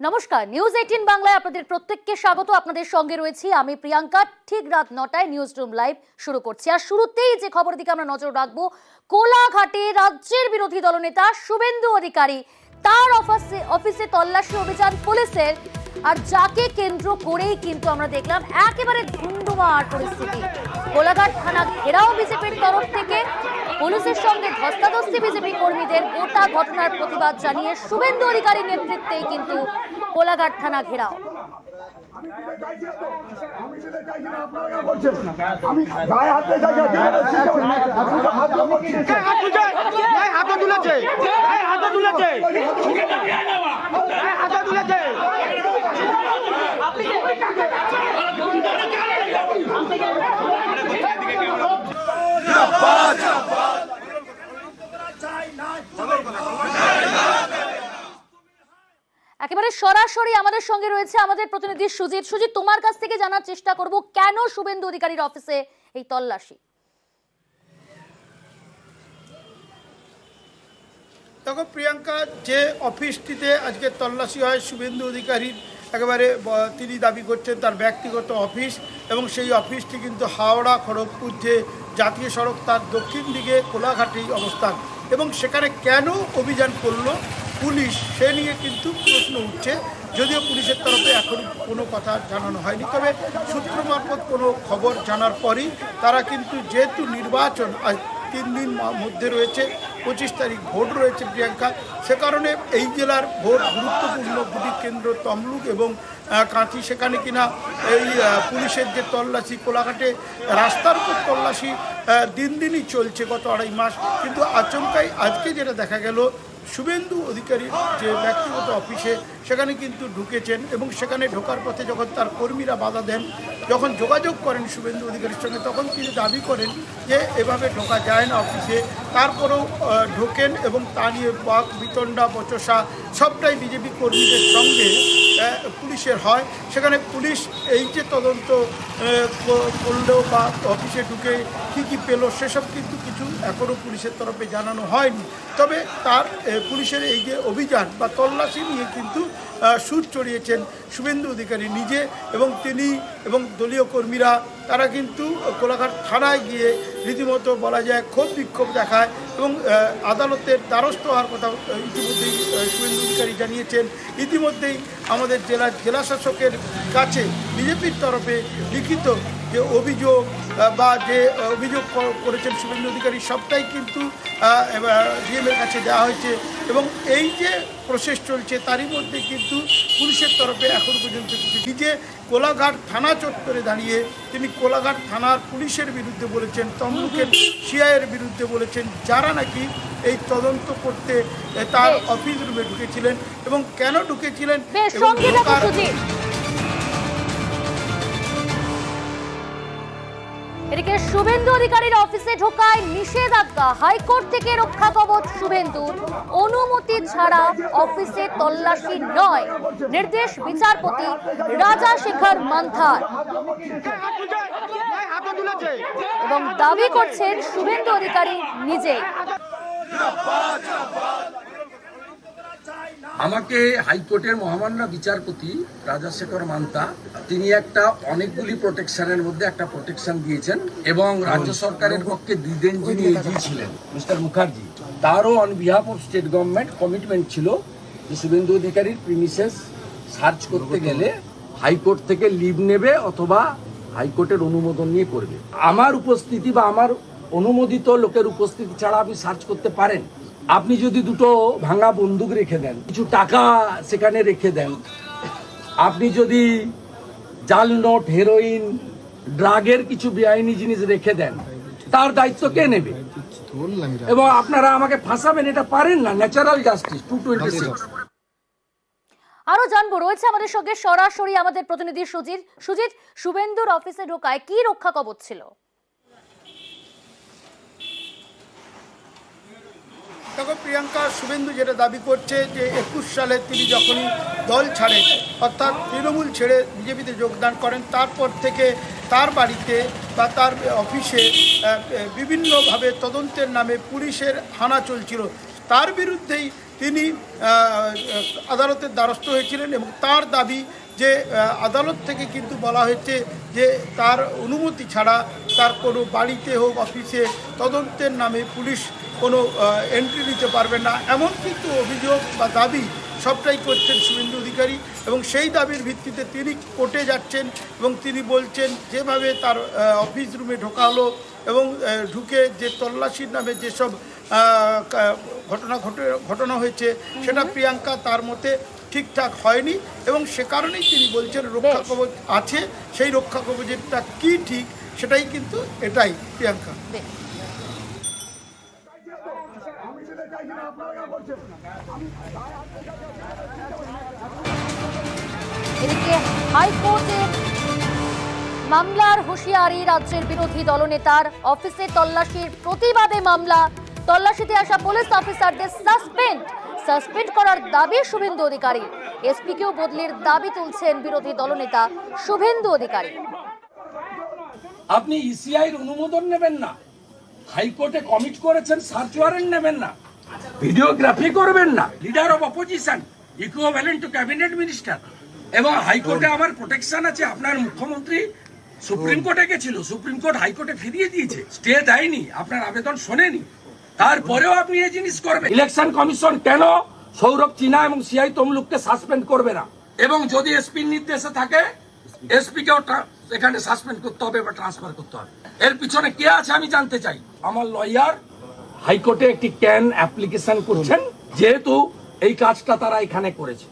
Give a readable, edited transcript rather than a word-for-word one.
নমস্কার, নিউজ 18 বাংলায় আপনাদের প্রত্যেককে স্বাগত। আপনাদের সঙ্গে রয়েছি আমি প্রিয়াঙ্কা। ঠিক রাত 9টায় নিউজ রুম লাইভ শুরু করছি। আর শুরুতেই যে খবরের দিকে আমরা নজর রাখবো, কোলাঘাটে রাজ্যের বিরোধী দলনেতা শুভেন্দু অধিকারী, তার অফিসে তল্লাশি অভিযান পুলিশের। আর যাকে কেন্দ্র করেই কিন্তু আমরা দেখলাম একেবারে ধুন্ধুমার পরিস্থিতি। কোলাঘাট থানা ঘেরাও বিজেপির তরফ থেকে, পুলিশের সঙ্গে ধস্তাধস্তি বিজেপি কর্মীদের। গোটা ঘটনার প্রতিবাদ জানিয়ে শুভেন্দু অধিকারীর নেতৃত্বেই কিন্তু কোলাঘাট থানা ঘেরাও। একেবারে সরাসরি আমাদের সঙ্গে রয়েছে আমাদের প্রতিনিধি সুজিত। সুজিত, তোমার কাছ থেকে জানার চেষ্টা করব, কেন শুভেন্দু অধিকারীর অফিসে এই তল্লাশি? দেখো প্রিয়াঙ্কা, যে অফিসটিতে আজকে তল্লাশি হয় শুভেন্দু অধিকারীর, একেবারে তিনি দাবি করছেন তার ব্যক্তিগত অফিস, এবং সেই অফিসটি কিন্তু হাওড়া খড়গপুর যে জাতীয় সড়ক তার দক্ষিণ দিকে কোলাঘাটেই অবস্থান। এবং সেখানে কেন অভিযান করলো পুলিশ, সে নিয়ে কিন্তু প্রশ্ন উঠছে। যদিও পুলিশের তরফে এখন কোনো কথা জানানো হয়নি, তবে সূত্র মারফত কোনো খবর জানার পরই তারা কিন্তু, যেহেতু নির্বাচন আজ 3 দিন মধ্যে রয়েছে, 25 তারিখ ভোট রয়েছে প্রিয়াঙ্কা, সে কারণে এই জেলার ভোট গুরুত্বপূর্ণ দুটি কেন্দ্র তমলুক এবং কাঁথি, সেখানে কিনা এই পুলিশের যে তল্লাশি, কোলাঘাটে রাস্তার উপর তল্লাশি দিনই চলছে গত 2.5 মাস। কিন্তু আচমকাই আজকে যেটা দেখা গেল, শুভেন্দু অধিকারীর যে ব্যক্তিগত অফিসে সেখানে কিন্তু ঢুকেছেন, এবং সেখানে ঢোকার পথে যখন তার কর্মীরা বাধা দেন, যখন যোগাযোগ করেন শুভেন্দু অধিকারীর সঙ্গে, তখন তিনি দাবি করেন যে এভাবে ঢোকা যায় না অফিসে। তারপরেও ঢোকেন, এবং তা নিয়ে বাক বিতণ্ডা বচসা সবটাই বিজেপি কর্মীদের সঙ্গে পুলিশের হয়। সেখানে পুলিশ এই যে তদন্ত করলেও বা অফিসে ঢুকে কী পেল, সেসব কিন্তু কিছু এখনও পুলিশের তরফে জানানো হয়নি। তবে তার পুলিশের এই যে অভিযান বা তল্লাশি নিয়ে কিন্তু সুর চড়িয়েছেন শুভেন্দু অধিকারী নিজে, এবং তিনি এবং দলীয় কর্মীরা তারা কিন্তু কোলাঘাট থানায় গিয়ে রীতিমতো বলা যায় ক্ষোভ বিক্ষোভ দেখায়, এবং আদালতের দ্বারস্থ হওয়ার কথা ইতিমধ্যেই শুভেন্দু অধিকারী জানিয়েছেন। ইতিমধ্যেই আমাদের জেলাশাসকের কাছে বিজেপির তরফে লিখিত যে অভিযোগ বা যে অভিযোগ করেছেন শুভেন্দু অধিকারী, সবটাই কিন্তু ডিএমের কাছে দেওয়া হয়েছে। এবং এই যে প্রসেস চলছে, তারই মধ্যে কিন্তু পুলিশের তরফে এখন পর্যন্ত কিছু, নিজে কোলাঘাট থানা চত্বরে দাঁড়িয়ে তিনি কোলাঘাট থানার পুলিশের বিরুদ্ধে বলেছেন, তমলুকের সিআইয়ের বিরুদ্ধে বলেছেন, যারা নাকি এই তদন্ত করতে তার অফিস রুমে ঢুকেছিলেন এবং কেন ঢুকেছিলেন। এদিকে শুভেন্দু অধিকারীর অফিসে ঢোকায় নিষেধাজ্ঞা, হাইকোর্ট থেকে রক্ষা কবচ শুভেন্দুর। অনুমতি ছাড়া অফিসে তল্লাশি নয়, নির্দেশ বিচারপতি রাজাশেখর মান্থার। এবং দাবি করছেন শুভেন্দু অধিকারী নিজেই। আমাকে হাইকোর্টের মহামান্য বিচারপতি রাজাশেখর মান্তা, তিনি একটা অনেকগুলি প্রোটেকশনের মধ্যে একটা প্রোটেকশন দিয়েছেন, এবং রাজ্য সরকারের পক্ষে দিদেন যিনি এজি ছিলেন মিস্টার মুখার্জি, তারও on behalf of state government commitment ছিল যে শুভেন্দু অধিকারীর প্রিমিসেস সার্চ করতে গেলে হাইকোর্ট থেকে লিভ নেবে অথবা হাইকোর্টের অনুমোদন নিয়ে করবে। আমার উপস্থিতি বা আমার অনুমোদিত লোকের উপস্থিতি ছাড়া আপনি সার্চ করতে পারেন? আপনি যদি দুটো ভাঙা বন্দুক রেখে দেন, কিছু টাকা সেখানে রেখে দেন, আপনি যদি জাল নোট, হেরোইন, ড্রাগের কিছু বেআইনি জিনিস রেখে দেন, তার দায়িত্ব কে নেবে? এবং আপনারা আমাকে ফাঁসাবেন, এটা পারেন না। Natural justice 226। আরো জানবো, রয়েছে আমাদের সঙ্গে সরাসরি আমাদের প্রতিনিধি সুজিত। সুজিত, শুভেন্দুর অফিসে ঢোকায় কি রক্ষা কবচ ছিল? দেখো প্রিয়াঙ্কা, শুভেন্দু যেটা দাবি করছে যে 21 সালে তিনি যখনই দল ছাড়েন, অর্থাৎ তৃণমূল ছেড়ে বিজেপিতে যোগদান করেন, তারপর থেকে তার বাড়িতে বা তার অফিসে বিভিন্নভাবে তদন্তের নামে পুলিশের হানা চলছিল। তার বিরুদ্ধেই তিনি আদালতের দ্বারস্থ হয়েছিলেন এবং তার দাবি যে আদালত থেকে কিন্তু বলা হয়েছে যে তার অনুমতি ছাড়া তার কোনো বাড়িতে হোক অফিসে তদন্তের নামে পুলিশ কোনো এন্ট্রি নিতে পারবে না, এমন কিন্তু অভিযোগ বা দাবি সবটাই করছেন শুভেন্দু অধিকারী। এবং সেই দাবির ভিত্তিতে তিনি কোর্টে যাচ্ছেন এবং তিনি বলছেন যেভাবে তার অফিস রুমে ঢোকা হলো এবং ঢুকে যে তল্লাশির নামে যেসব ঘটনা হয়েছে সেটা প্রিয়াঙ্কা তার মতে ঠিকঠাক হয়নি এবং সে কারণেই তিনি বলছেন রক্ষা কবচ আছে, সেই রক্ষা কবচেরটা কি ঠিক সেটাই কিন্তু এটাই প্রিয়াঙ্কা। এদিকে হাইকোর্টের মামলার হুঁশিয়ারি রাজ্যের বিরোধী দলনেতার, অফিসে তল্লাশির প্রতিবাদে মামলা, তল্লাশিতে আসা পুলিশ অফিসারদের সাসপেন্ড করার দাবি শুভেন্দু অধিকারী। এসপিকেও বদলির দাবি তুলছেন বিরোধী দলনেতা শুভেন্দু অধিকারী। আপনি ইসিআই এর অনুমোদন নেবেন না, হাইকোর্টে কমিট করেছেন সার্চ ওয়ারেন্ট নেবেন না, ভিডিওগ্রাফি করবেন না, leader of opposition equivalent to cabinet minister, এবং হাইকোর্টে আমার প্রোটেকশন আছে। আপনার মুখ্যমন্ত্রী সুপ্রিম কোর্টে গেছিল, সুপ্রিম কোর্ট হাইকোর্টে ফিরিয়ে দিয়েছে, স্টে দেয়নি, আপনার আবেদন শোনেনি, তারপরেও আপনি এই জিনিস করবেন। ইলেকশন কমিশন কেন সৌরভ চিনা এবং সিআই তমলুককে সাসপেন্ড করবে না? এবং যদি এসপির নির্দেশে থাকে এসপিকেও এখানে সাসপেন্ড করতে হবে বা ট্রান্সফার করতে হবে। এর পিছনে কে আছে আমি জানতে চাই। আমার লয়ার হাইকোর্টে একটি ক্যান অ্যাপ্লিকেশন করছেন, যেহেতু এই কাজটা তারা এখানে করেছে।